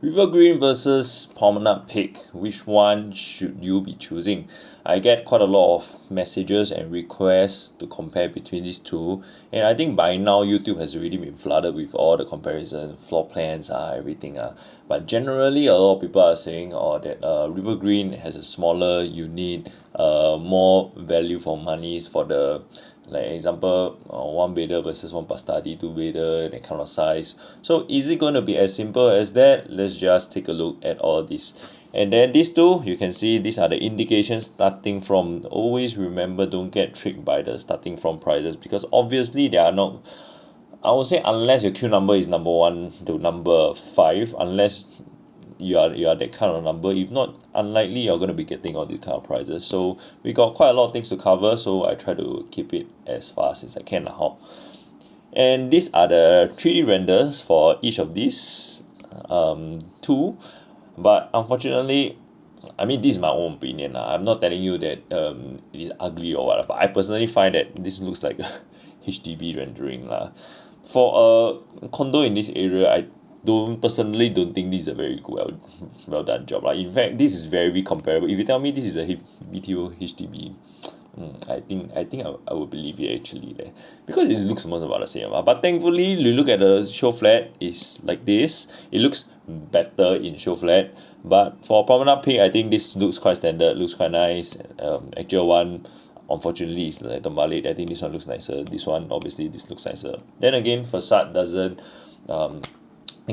Green versus Promenade Peak. Which one should you be choosing? I get quite a lot of messages and requests to compare between these two, and I think by now YouTube has already been flooded with all the comparison, floor plans, everything. But generally, a lot of people are saying that Green has a smaller unit, more value for money for the like example one bedder versus one plus study, two bedder, that kind of size. So is it going to be as simple as that? Let's just take a look at all this. And then these two, you can see these are the indications starting from. Always remember, don't get tricked by the starting from prices, because obviously they are not. I would say unless your Q number is number 1 to number 5, unless you are that kind of number. If not, unlikely you're going to be getting all these kind of prizes. So we got quite a lot of things to cover, so I try to keep it as fast as I can. And these are the 3D renders for each of these two. But unfortunately, I mean, this is my own opinion. I'm not telling you that it is ugly or whatever. But I personally find that this looks like a HDB rendering. For a condo in this area, I don't think this is a very well done job. In fact, this is very comparable. If you tell me this is a BTO HDB, I would believe it actually there, because it looks almost about the same. But thankfully, you look at the show flat, is like this. It looks better in show flat. But for Promenade Peak, I think this looks quite standard, looks quite nice. Actual one, unfortunately, is like the Malay. I think this one looks nicer. This one, obviously, this looks nicer. Then again, Facade doesn't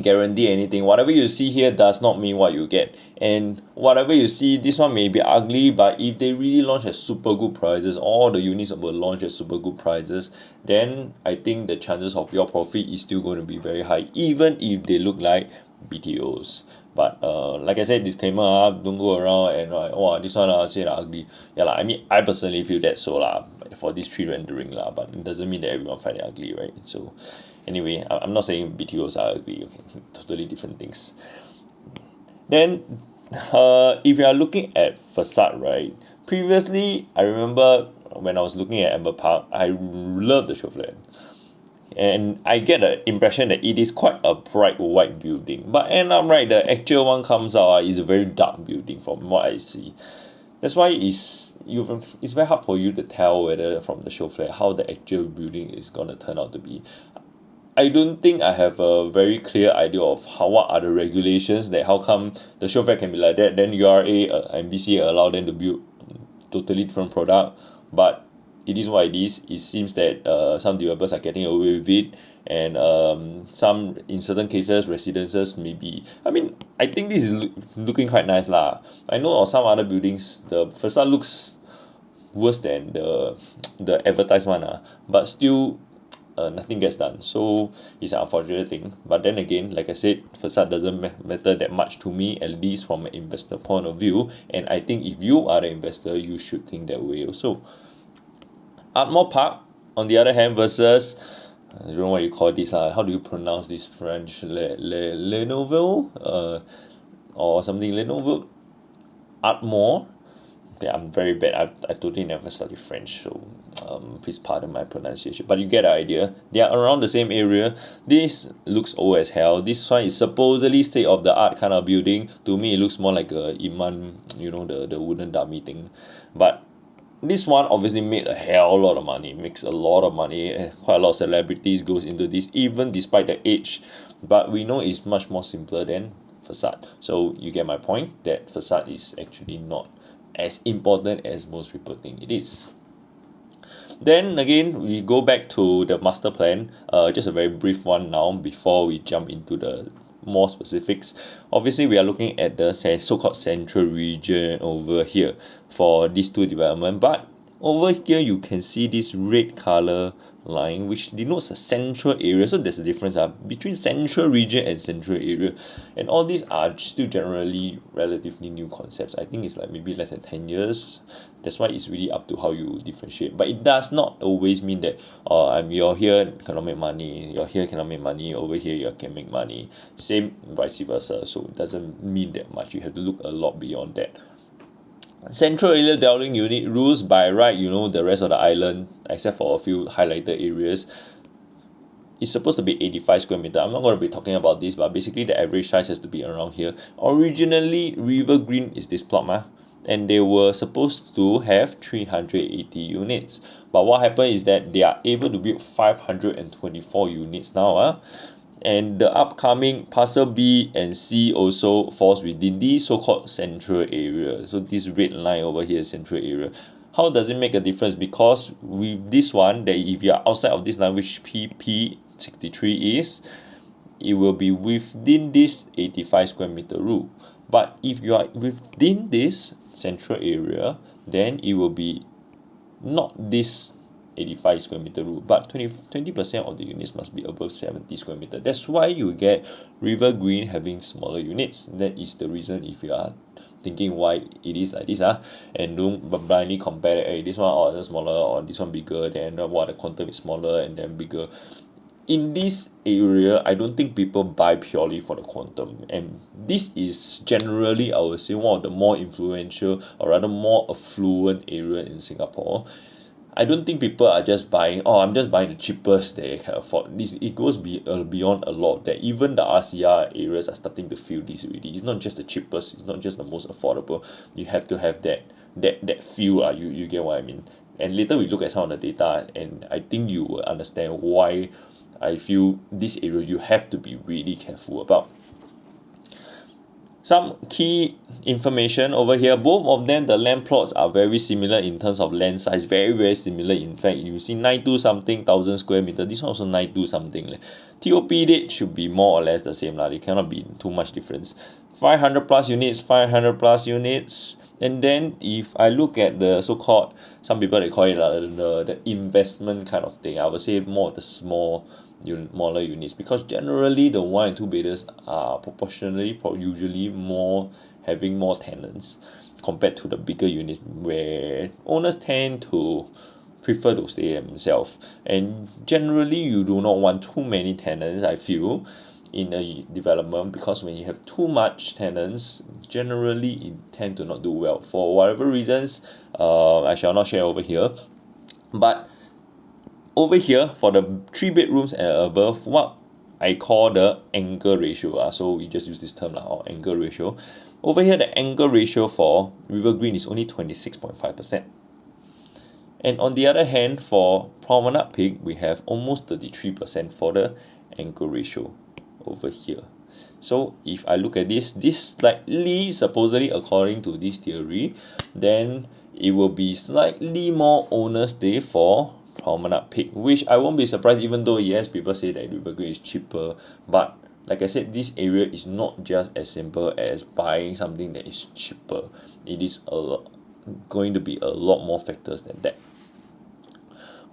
guarantee anything. Whatever you see here does not mean what you get, and whatever you see, this one may be ugly, but if they really launch at super good prices, all the units will launch at super good prices, then I think the chances of your profit is still going to be very high, even if they look like BTOs. But like I said, disclaimer, don't go around and like, oh, this one say ugly. I mean, I personally feel that so for this tree rendering but it doesn't mean that everyone find it ugly, right? So anyway, I'm not saying BTOs are ugly. Okay, totally different things. Then if you are looking at Facade, right? Previously, I remember when I was looking at Amber Park, I love the show flat, and I get the impression that it is quite a bright white building. But end up, right, the actual one comes out is a very dark building from what I see. That's why it's very hard for you to tell whether from the show flat how the actual building is gonna turn out to be. I don't think I have a very clear idea of what are the regulations, that how come the show flat can be like that, then URA and BCA allow them to build totally different product. But it is what it is. It seems that some developers are getting away with it, and some, in certain cases, residences maybe. I mean, I think this is looking quite nice I know of some other buildings, the facade looks worse than the advertised one but still nothing gets done. So it's an unfortunate thing. But then again, like I said, facade doesn't matter that much to me, at least from an investor point of view. And I think if you are the investor, you should think that way also. Ardmore Park, on the other hand, versus I don't know what you call this. How do you pronounce this French? Lenovo? Or something. Lenovo? Ardmore? Okay, I'm very bad. I totally never studied French, so please pardon my pronunciation. But you get the idea. They are around the same area. This looks old as hell. This one is supposedly state of the art kind of building. To me, it looks more like a Iman, the wooden dummy thing. But this one obviously made a hell of a lot of money, makes a lot of money, and quite a lot of celebrities goes into this, even despite the age. But we know it's much more simpler than Facade. So you get my point, that Facade is actually not as important as most people think it is. Then again, we go back to the master plan, just a very brief one now before we jump into the more specifics. Obviously, we are looking at the so-called central region over here for these two development, but over here you can see this red color line which denotes a central area. So there's a difference between central region and central area, and all these are still generally relatively new concepts. I think it's like maybe less than 10 years. That's why it's really up to how you differentiate, but it does not always mean that you're here cannot make money, you're here cannot make money, over here you can make money, same vice versa. So it doesn't mean that much. You have to look a lot beyond that. Central area dwelling unit rules by right, the rest of the island, except for a few highlighted areas, it's supposed to be 85 square meter. I'm not going to be talking about this, but basically the average size has to be around here. Originally, River Green is this plot, and they were supposed to have 380 units. But what happened is that they are able to build 524 units now. And the upcoming parcel B and C also falls within the so-called central area. So this red line over here is central area. How does it make a difference? Because with this one, that if you are outside of this line, which PP63 is, it will be within this 85 square meter rule. But if you are within this central area, then it will be not this 85 square meter rule, but 20% of the units must be above 70 square meter. That's why you get River Green having smaller units. That is the reason if you are thinking why it is like this, and don't blindly compare hey, this one is smaller or this one bigger, then what the quantum is smaller and then bigger. In this area, I don't think people buy purely for the quantum, and this is generally, I would say, one of the more influential or rather more affluent area in Singapore. I don't think people are just buying, I'm just buying the cheapest they can afford. This, it goes beyond a lot, that even the RCR areas are starting to feel this already. It's not just the cheapest, it's not just the most affordable. You have to have that feel, you get what I mean. And later we look at some of the data, and I think you will understand why I feel this area you have to be really careful about. Some key information over here, both of them, the land plots are very similar in terms of land size, very similar. In fact, you see 92 something thousand square meter, this one also 92 something. TOP date should be more or less the same, they cannot be too much difference. 500 plus units, 500 plus units. And then if I look at the so-called, some people they call it the investment kind of thing, I would say more of the smaller units, because generally the 1 and 2 beders are proportionally usually more having more tenants compared to the bigger units, where owners tend to prefer to stay themselves, and generally you do not want too many tenants, I feel, in a development, because when you have too much tenants, generally it tend to not do well for whatever reasons. I shall not share over here, but over here for the 3 bedrooms and above, what I call the angle ratio, so we just use this term or angle ratio. Over here the angle ratio for River Green is only 26.5%, and on the other hand for Promenade Peak we have almost 33% for the angle ratio over here. So if I look at this slightly, supposedly according to this theory, then it will be slightly more owners stay for Promenade Peak, which I won't be surprised, even though yes, people say that River Green is cheaper, but like I said, this area is not just as simple as buying something that is cheaper. It is going to be a lot more factors than that.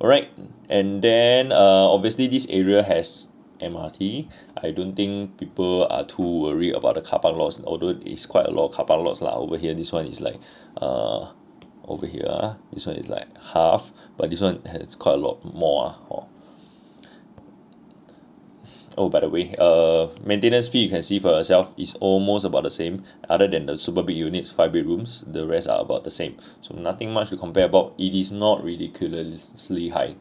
Alright, and then obviously this area has MRT. I don't think people are too worried about the car park lots, although it's quite a lot of car park lots over here. This one is like over here, this one is like half, but this one has quite a lot more. Oh, by the way, maintenance fee you can see for yourself is almost about the same, other than the super big units, 5 bedrooms, the rest are about the same. So nothing much to compare about. It is not ridiculously high.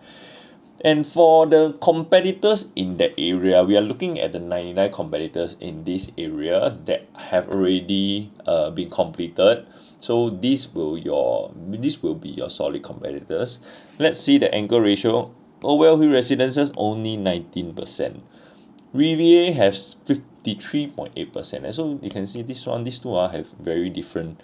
And for the competitors in that area, we are looking at the 99 competitors in this area that have already been completed. So this will be your solid competitors. Let's see the angle ratio. Orwell Hill Residences only 19%. Riviere has 53.8%. And so you can see these two have very different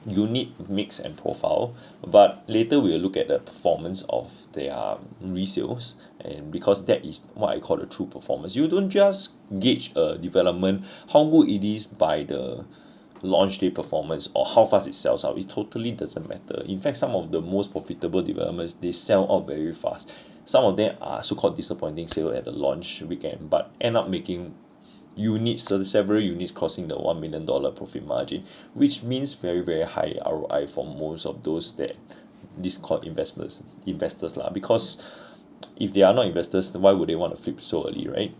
unit mix and profile, but later we will look at the performance of their resales, and because that is what I call the true performance. You don't just gauge a development how good it is by the launch day performance or how fast it sells out. It totally doesn't matter. In fact, some of the most profitable developments, they sell out very fast. Some of them are so-called disappointing sale at the launch weekend, but end up making several units crossing the $1 million profit margin, which means very high ROI for most of those that this called investors because if they are not investors, why would they want to flip so early, right?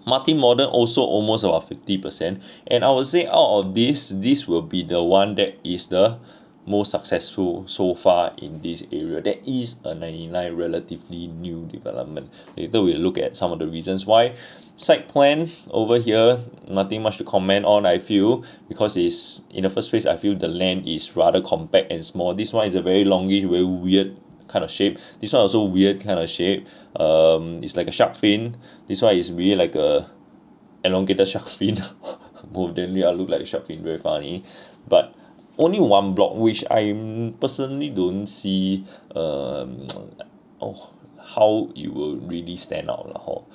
Multi-modern also almost about 50%, and I would say out of this will be the one that is the most successful so far in this area. There is a 99 relatively new development. Later we'll look at some of the reasons why. Site plan over here, nothing much to comment on, I feel, because it's in the first place I feel the land is rather compact and small. This one is a very longish, very weird kind of shape. This one also weird kind of shape. It's like a shark fin. This one is really like a elongated shark fin. More than look like a shark fin, very funny. But only one block, which I personally don't see how it will really stand out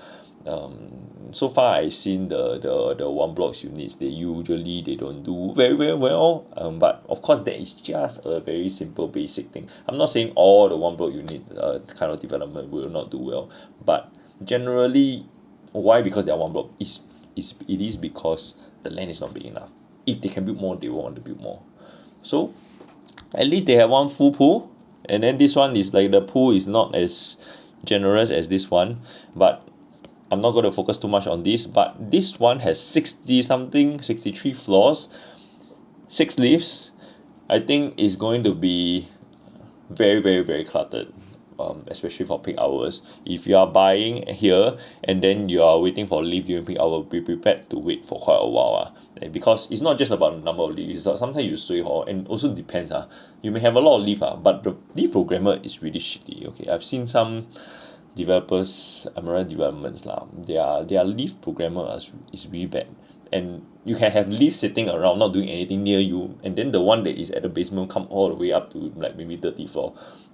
so far I've seen the one blocks units, they don't do very well, but of course that is just a very simple basic thing. I'm not saying all the one block unit kind of development will not do well, but generally why? Because they are one block it is because the land is not big enough. If they can build more, they will want to build more. So at least they have one full pool, and then this one is like the pool is not as generous as this one, but I'm not going to focus too much on this. But this one has 63 floors, 6 lifts. I think is going to be very cluttered, especially for peak hours. If you are buying here and then you are waiting for lift during peak hour, be prepared to wait for quite a while. Because it's not just about the number of lifts. Sometimes you sway, and also depends. You may have a lot of lift, but the lift programmer is really shitty. Okay, I've seen some developers, Emerald developments their lift programmer is really bad, and you can have lift sitting around not doing anything near you, and then the one that is at the basement come all the way up to like maybe 30th floor.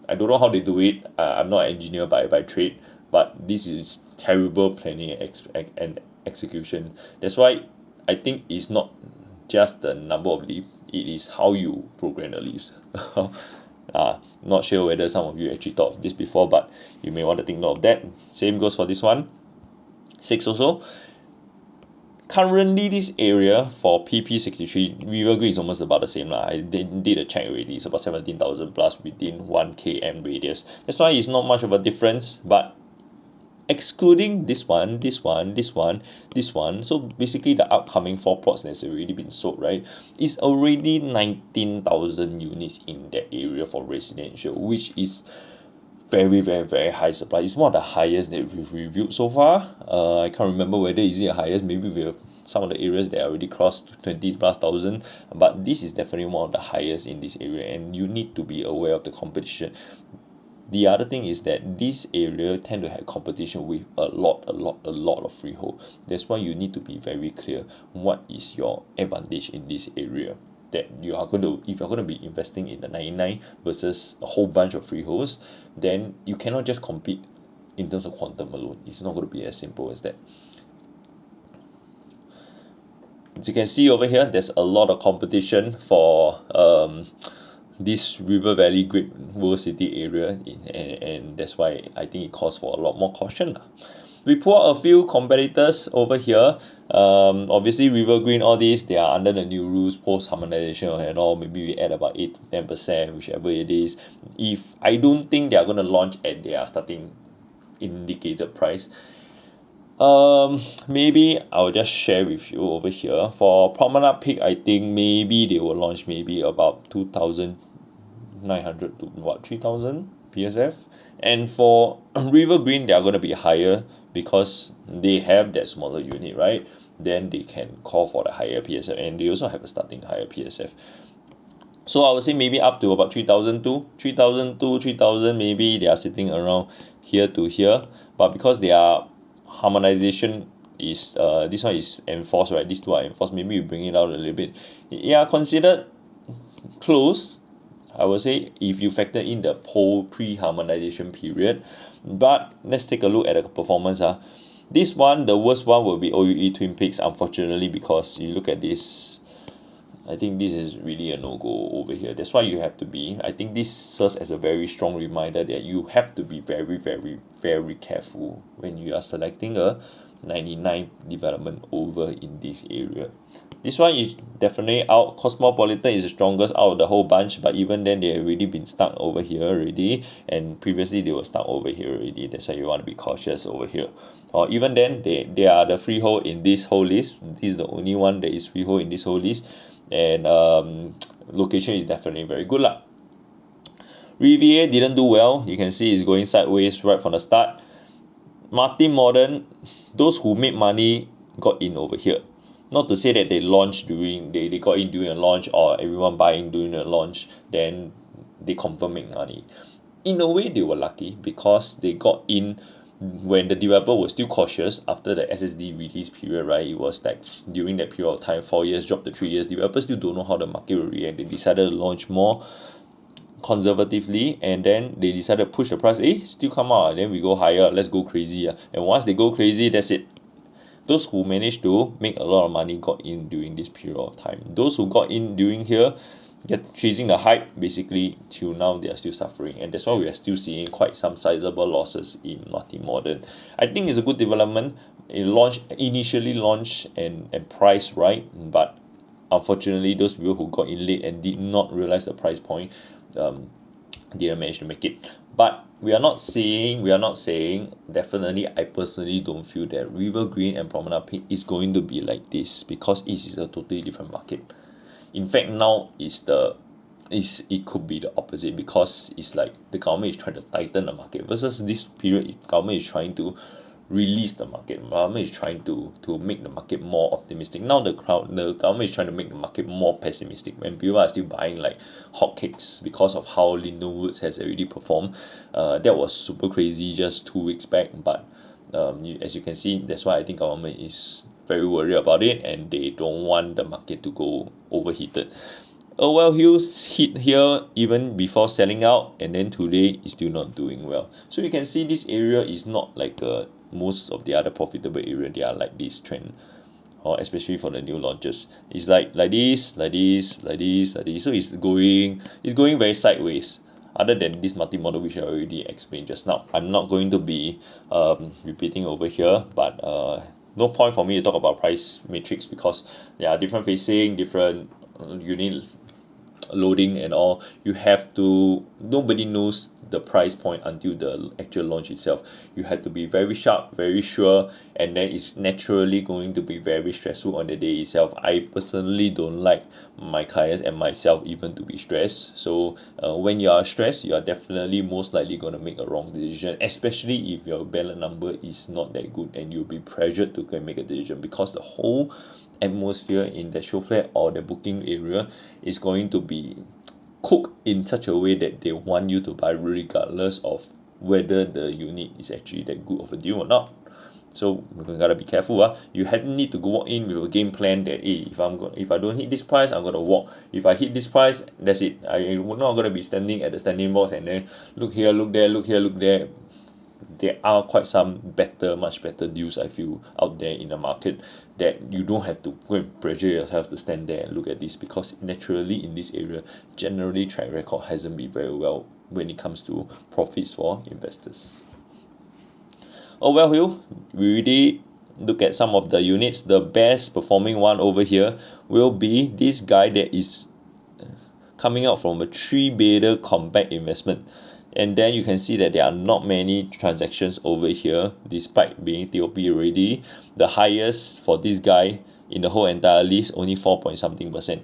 I don't know how they do it. I'm not an engineer by trade, but this is terrible planning and execution. That's why I think it's not just the number of lifts, it is how you program the lifts. Not sure whether some of you actually thought of this before, but you may want to think note of that. Same goes for this one. 6 also. Currently, this area for PP63, River Green is almost about the same. I did a check already. It's about 17,000 plus within 1 km radius. That's why it's not much of a difference, but excluding this one, so basically the upcoming 4 plots that's already been sold, right, is already 19,000 units in that area for residential, which is very high supply. It's one of the highest that we've reviewed so far. I can't remember whether is it the highest. Maybe we have some of the areas that already crossed 20 plus thousand, but this is definitely one of the highest in this area, and you need to be aware of the competition. The other thing is that this area tend to have competition with a lot of freehold. That's why you need to be very clear what is your advantage in this area. That you are going to, if you're going to be investing in the 99 versus a whole bunch of freeholds, then you cannot just compete in terms of quantum alone. It's not going to be as simple as that. As you can see over here, there's a lot of competition for this River Valley Great World City area, and that's why I think it calls for a lot more caution. We pull out a few competitors over here. Obviously River Green, all these, they are under the new rules, post harmonization and all. Maybe we add about 8 to 10%, whichever it is. If I don't think they are going to launch at their starting indicated price. Maybe I'll just share with you over here. For Promenade Peak, I think maybe they will launch maybe about 2,900 to 3,000 PSF. And for River Green, they are going to be higher because they have that smaller unit, right? Then they can call for the higher PSF, and they also have a starting higher PSF. So I would say maybe up to about 3,000, maybe they are sitting around here to here. But because they are harmonization is this one is enforced, right? These two are enforced. Maybe you bring it out a little bit. Yeah, considered close, I would say, if you factor in the pre-harmonization period. But let's take a look at the performance. This one, the worst one will be OUE Twin Peaks, unfortunately, because you look at this, I think this is really a no-go over here. That's why you have to be, I think this serves as a very strong reminder that you have to be very careful when you are selecting a 99 development over in this area. This one is definitely out. Cosmopolitan is the strongest out of the whole bunch, but even then they have already been stuck over here already, and previously they were stuck over here already. That's why you want to be cautious over here. Or even then, they are the freehold in this whole list. This is the only one that is freehold in this whole list. And location is definitely very good lah. Riviera didn't do well. You can see it's going sideways right from the start. Martin Modern, those who made money got in over here. Not to say that they launched during they got in during a launch or everyone buying during the launch, then they confirm make money. In a way, they were lucky because they got in when the developer was still cautious after the SSD release period, right? It was like during that period of time, 4 years dropped to 3 years. Developers still don't know how the market will react. They decided to launch more conservatively, and then they decided to push the price. Still come out, then we go higher, let's go crazy. And once they go crazy, that's it. Those who managed to make a lot of money got in during this period of time. Those who got in during here, get chasing the hype, basically till now they are still suffering, and that's why we are still seeing quite some sizable losses in multi-modern. I think it's a good development. It initially launched and priced right, but unfortunately those people who got in late and did not realize the price point didn't manage to make it. But we are not saying definitely, I personally don't feel that River Green and Promenade Peak is going to be like this, because it is a totally different market. In fact, now it could be the opposite, because it's like the government is trying to tighten the market versus this period government is trying to release the market. The government is trying to make the market more optimistic. Now the government is trying to make the market more pessimistic, when people are still buying like hotcakes because of how Linden Woods has already performed. That was super crazy just 2 weeks back, but as you can see, that's why I think government is very worried about it, and they don't want the market to go overheated. Well, Hills hit here even before selling out, and then today is still not doing well. So you can see this area is not like most of the other profitable area. They are like this trend, or especially for the new launches. It's like this, like this, like this, like this. So it's going very sideways. Other than this multi-model, which I already explained just now, I'm not going to be repeating over here, but no point for me to talk about price matrix, because there are different facing, different unit loading and all. You have to, nobody knows the price point until the actual launch itself. You have to be very sharp, very sure, and then it's naturally going to be very stressful on the day itself. I personally don't like my clients and myself even to be stressed. So when you are stressed, you are definitely most likely going to make a wrong decision, especially if your balance number is not that good and you'll be pressured to go and make a decision, because the whole atmosphere in the show flat or the booking area is going to be cooked in such a way that they want you to buy regardless of whether the unit is actually that good of a deal or not. So we gotta be careful. You need to go in with a game plan that if I don't hit this price, I'm gonna walk. If I hit this price, that's it. I'm not gonna be standing at the standing box and then look here, look there, look here, look there. There are quite some much better deals, I feel, out there in the market, that you don't have to go and pressure yourself to stand there and look at this, because naturally in this area, generally track record hasn't been very well when it comes to profits for investors. Hill, we already look at some of the units. The best performing one over here will be this guy that is coming out from a 3-beta compact investment. And then you can see that there are not many transactions over here, despite being TOP already. The highest for this guy in the whole entire list, only 4 point something percent,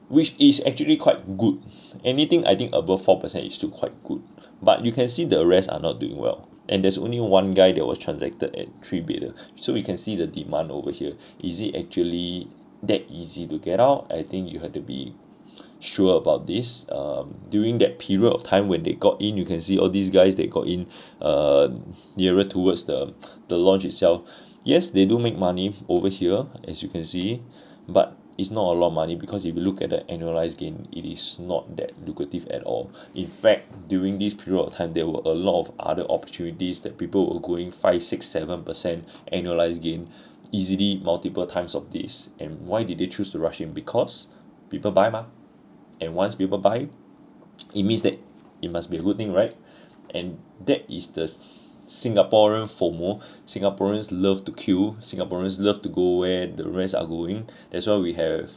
which is actually quite good. Anything I think above 4% is still quite good. But you can see the rest are not doing well. And there's only one guy that was transacted at 3-beta. So we can see the demand over here. Is it actually that easy to get out? I think you have to be sure about this. During that period of time when they got in, you can see all these guys, they got in nearer towards the launch itself. Yes, they do make money over here, as you can see, but it's not a lot of money, because if you look at the annualized gain, it is not that lucrative at all. In fact, during this period of time, there were a lot of other opportunities that people were going 5, 6, 7% annualized gain, easily multiple times of this. And why did they choose to rush in? Because people buy ma. And once people buy, it means that it must be a good thing, right? And that is the Singaporean FOMO. Singaporeans love to queue. Singaporeans love to go where the rest are going. That's why we have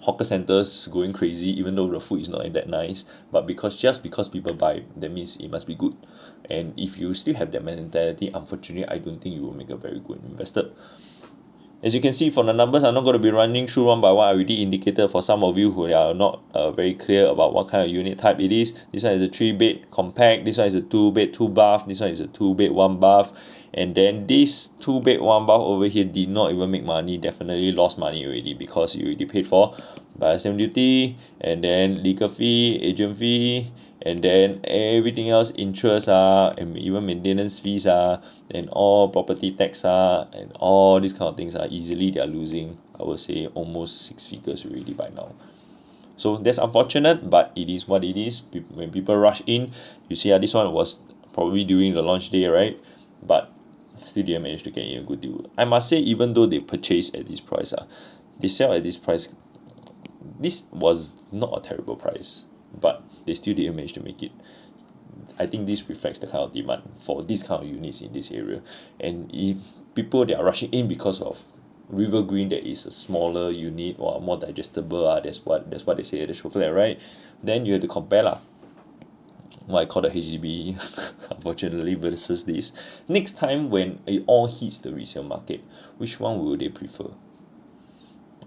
hawker centers going crazy, even though the food is not that nice. But just because people buy, that means it must be good. And if you still have that mentality, unfortunately, I don't think you will make a very good investor. As you can see from the numbers, I'm not going to be running through one by one. I already indicated for some of you who are not very clear about what kind of unit type it is. This one is a 3-bed compact, this one is a 2-bed 2-bath, this one is a 2-bed 1-bath, and then this 2-bed 1-bath over here did not even make money, definitely lost money already, because you already paid for buyer stamp duty, and then legal fee, agent fee, and then everything else, interest and even maintenance fees and all property tax and all these kind of things easily they are losing, I would say, almost 6 figures already by now. So that's unfortunate, but it is what it is. When people rush in, you see this one was probably during the launch day, right? But still didn't manage to get in a good deal. I must say, even though they purchase at this price, they sell at this price. This was not a terrible price, but they still didn't manage to make it. I think this reflects the kind of demand for this kind of units in this area. And if people they are rushing in because of River Green, that is a smaller unit or more digestible, that's what they say at the show flat, right? Then you have to compare what I call the HDB, unfortunately, versus this. Next time when it all hits the resale market, which one will they prefer?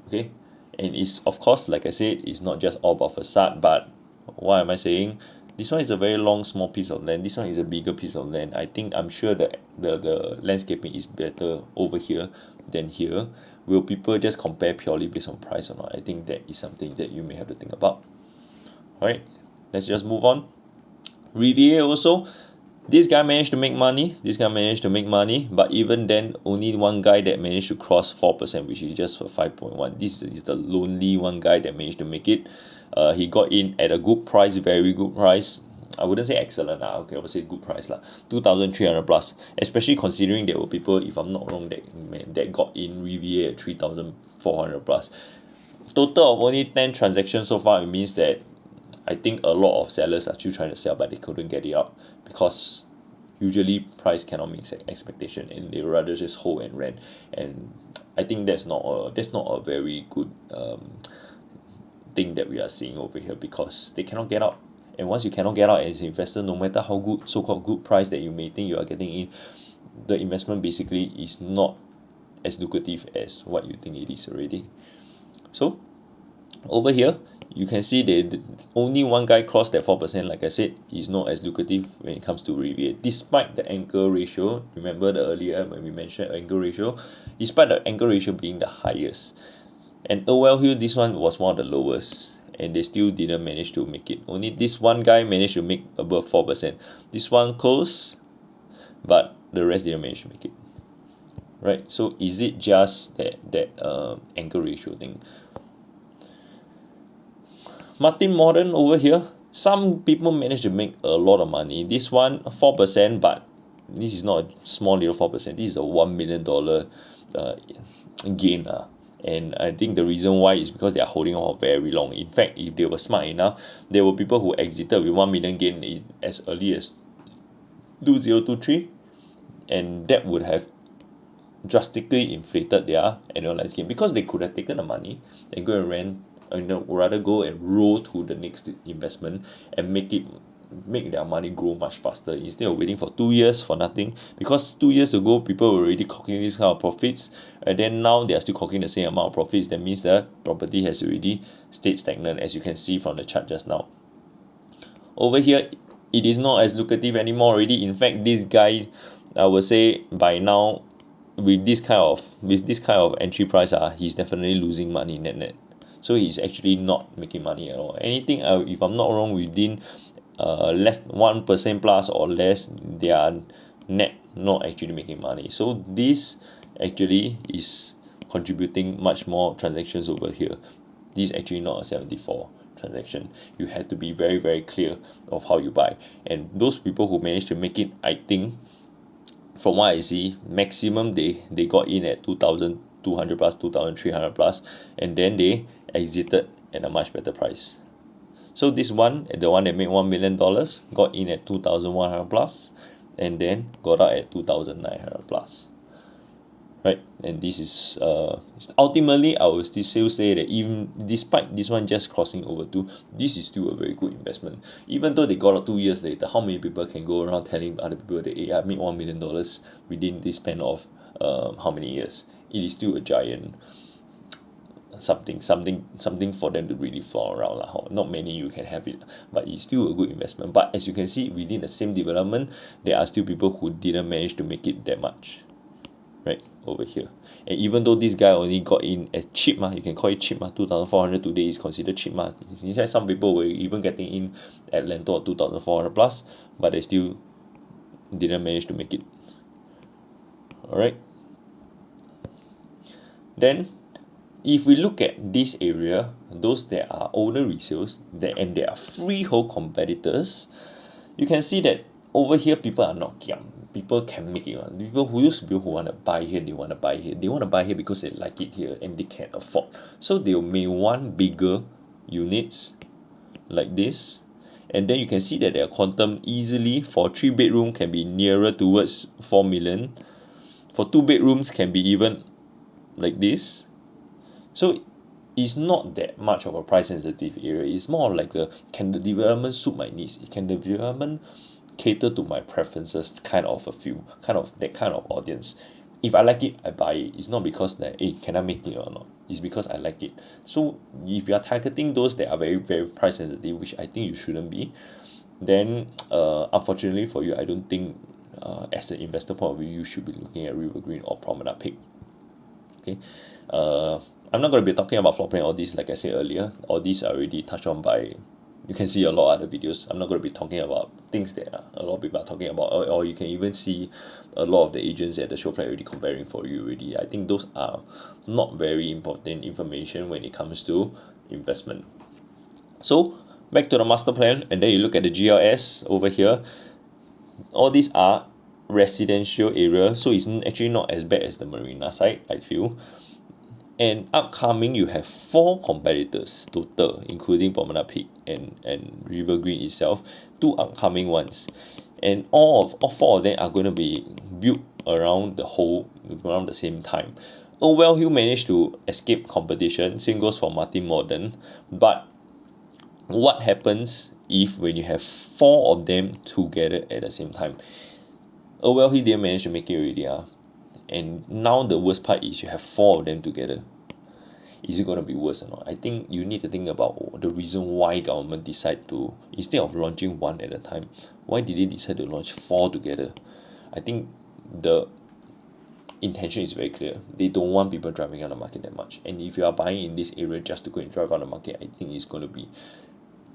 Okay, and it's, of course, like I said, it's not just all about facade, but what am I saying? This one is a very long small piece of land, this one is a bigger piece of land. I'm sure that the landscaping is better over here than here. Will people just compare purely based on price or not? I think that is something that you may have to think about. Alright, let's just move on. Resale also, this guy managed to make money, but even then only one guy that managed to cross 4%, which is just for 5.1. This is the lonely one guy that managed to make it. He got in at a good price, very good price. I wouldn't say excellent okay, I would say good price 2,300 plus, especially considering there were people, if I'm not wrong, that got in Resale at 3,400 plus. Total of only 10 transactions so far. It means that I think a lot of sellers are still trying to sell, but they couldn't get it up, because usually price cannot meet expectation and they rather just hold and rent. And I think that's not a very good thing that we are seeing over here, because they cannot get out. And once you cannot get out as an investor, no matter how good, so-called good price that you may think you are getting in, the investment basically is not as lucrative as what you think it is already. So over here you can see that only one guy crossed that 4%. Like I said, is not as lucrative when it comes to Resale, despite the anchor ratio. Remember the earlier when we mentioned anchor ratio, despite the anchor ratio being the highest. And Well Hill, this one was one of the lowest, and they still didn't manage to make it. Only this one guy managed to make above 4%. This one close, but the rest didn't manage to make it. Right? So is it just that anchor ratio thing? Martin Modern over here, some people manage to make a lot of money. This one 4%, but this is not a small little 4%. This is a $1 million gain. And I think the reason why is because they are holding on very long. In fact, if they were smart enough, there were people who exited with 1 million gain as early as 2023, and that would have drastically inflated their annualized gain, because they could have taken the money and go and rent, rather go and roll to the next investment and make their money grow much faster, instead of waiting for 2 years for nothing. Because 2 years ago people were already clocking this kind of profits, and then now they are still clocking the same amount of profits. That means the property has already stayed stagnant, as you can see from the chart just now. Over here, it is not as lucrative anymore already. In fact, this guy, I would say by now, with this kind of entry price, he's definitely losing money net. So he's actually not making money at all. Anything, if I'm not wrong, within less 1% plus or less, they are net not actually making money. So this actually is contributing much more transactions over here. This is actually not a 74 transaction. You have to be very, very clear of how you buy. And those people who manage to make it, I think, from what I see, maximum they got in at 2,200 plus, 2,300 plus, and then they exited at a much better price. So this one, the one that made $1 million, got in at 2,100 plus, and then got out at 2,900 plus. Right? And this is ultimately, I will still say that even despite this one just crossing over 2, this is still a very good investment. Even though they got out 2 years later, how many people can go around telling other people that, hey, I made $1 million within this span of how many years? it is still a giant something for them to really floor around lah. Not many you can have it, but it's still a good investment. But as you can see, within the same development, there are still people who didn't manage to make it that much, right over here. And even though this guy only got in as cheap, you can call it cheap, 2,400 today is considered cheap. In fact, some people were even getting in at Lento or 2,400 plus, but they still didn't manage to make it. Alright. Then if we look at this area, those that are older resales and there are freehold competitors, you can see that over here people are not young. People can make it. People who used to be who want to buy here, they want to buy here. They want to buy here because they like it here and they can afford. So they may want bigger units like this. And then you can see that their quantum easily for 3-bedroom can be nearer towards 4 million. For 2 bedrooms can be even like this. So it's not that much of a price sensitive area. It's more like can the development suit my needs? Can the development cater to my preferences kind of a feel, kind of that kind of audience? If I like it, I buy it. It's not because that, hey, can I make it or not? It's because I like it. So if you are targeting those that are very, very price sensitive, which I think you shouldn't be, then unfortunately for you, I don't think as an investor point of view, you should be looking at River Green or Promenade Peak. Okay. I'm not going to be talking about floor plan, all these, like I said earlier. All these are already touched on by, you can see a lot of other videos. I'm not going to be talking about things that a lot of people are talking about, or you can even see a lot of the agents at the show flat already comparing for you already. I think those are not very important information when it comes to investment. So back to the master plan, and then you look at the GLS over here. All these are residential area, so it's actually not as bad as the marina side, I feel. And upcoming, you have 4 competitors total, including Promenade Peak and River Green itself, 2 upcoming ones. And all 4 of them are going to be built around the same time. Well Hill managed to escape competition, same goes for Martin Modern. But what happens if when you have 4 of them together at the same time? Well Hill didn't manage to make it already. And now the worst part is you have 4 of them together. Is it going to be worse or not? I think you need to think about the reason why government decide to, instead of launching 1 at a time, why did they decide to launch 4 together? I think the intention is very clear. They don't want people driving on the market that much. And if you are buying in this area just to go and drive on the market, I think it's going to be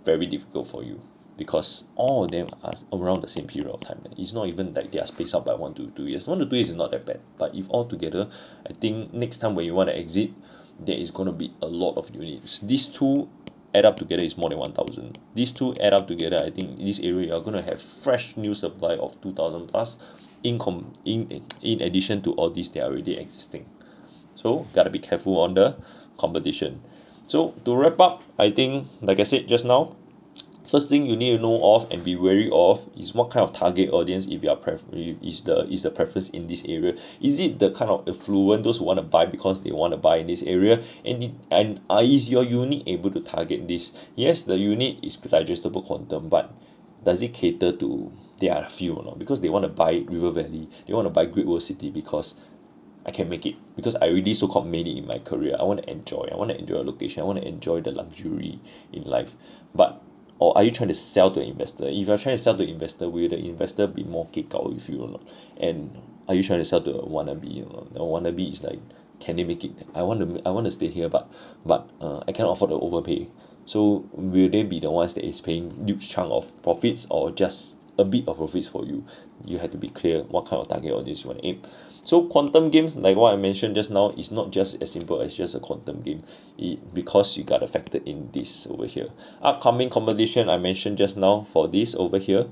very difficult for you, because all of them are around the same period of time. It's not even like they are spaced out by 1 to 2 years. 1 to 2 years is not that bad. But if all together, I think next time when you want to exit, there is going to be a lot of units. These 2 add up together is more than 1,000. These 2 add up together, I think in this area you are going to have fresh new supply of 2,000 plus in addition to all these that are already existing. So gotta be careful on the competition. So to wrap up, I think like I said just now, first thing you need to know of and be wary of is what kind of target audience if you are is the preference in this area. Is it the kind of affluent, those who want to buy because they want to buy in this area, and is your unit able to target this? Yes, the unit is digestible quantum, but does it cater to their few or not? Because they want to buy River Valley, they want to buy Great World City because I can make it, because I already so-called made it in my career. I want to enjoy a location, I want to enjoy the luxury in life. But or are you trying to sell to an investor? If you're trying to sell to an investor, will the investor be more kick out with you or not? And are you trying to sell to a wannabe? A wannabe is like, can they make it? I want to stay here, but I cannot afford to overpay. So will they be the ones that is paying huge chunk of profits, or just a bit of profits for you? You have to be clear what kind of target audience you want to aim. So quantum games, like what I mentioned just now, is not just as simple as just a quantum game, because you got to factor in this over here. Upcoming competition I mentioned just now for this over here,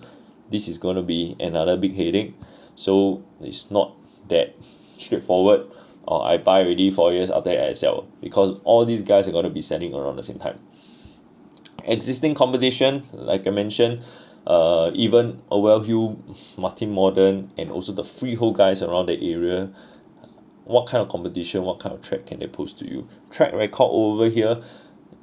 this is going to be another big headache. So it's not that straightforward. I buy already 4 years, after that I sell, because all these guys are going to be selling around the same time. Existing competition, like I mentioned, even Well Hill, Martin Modern, and also the freehold guys around the area, what kind of competition, what kind of track can they post to you? Track record over here,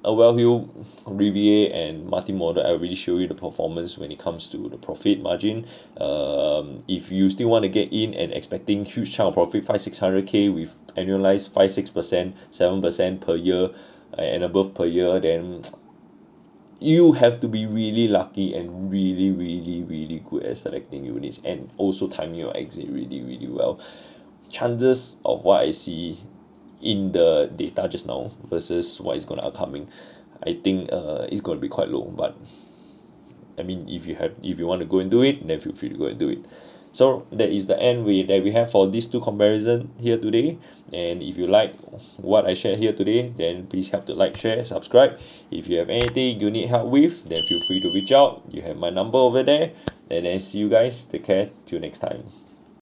a well-heeled Riviera and multi-model, I already show you the performance when it comes to the profit margin. If you still want to get in and expecting huge chunk of profit, 500-600k with annualized 5-6%, 7% per year and above per year, then you have to be really lucky and really good at selecting units and also timing your exit really well. Chances of what I see in the data just now versus what is gonna upcoming, I think it's gonna be quite low. But I mean, if you want to go and do it, then feel free to go and do it. So that is the end that we have for these two comparison here today. And if you like what I shared here today, then please help to like, share, subscribe. If you have anything you need help with, then feel free to reach out. You have my number over there. And then see you guys. Take care. Till next time.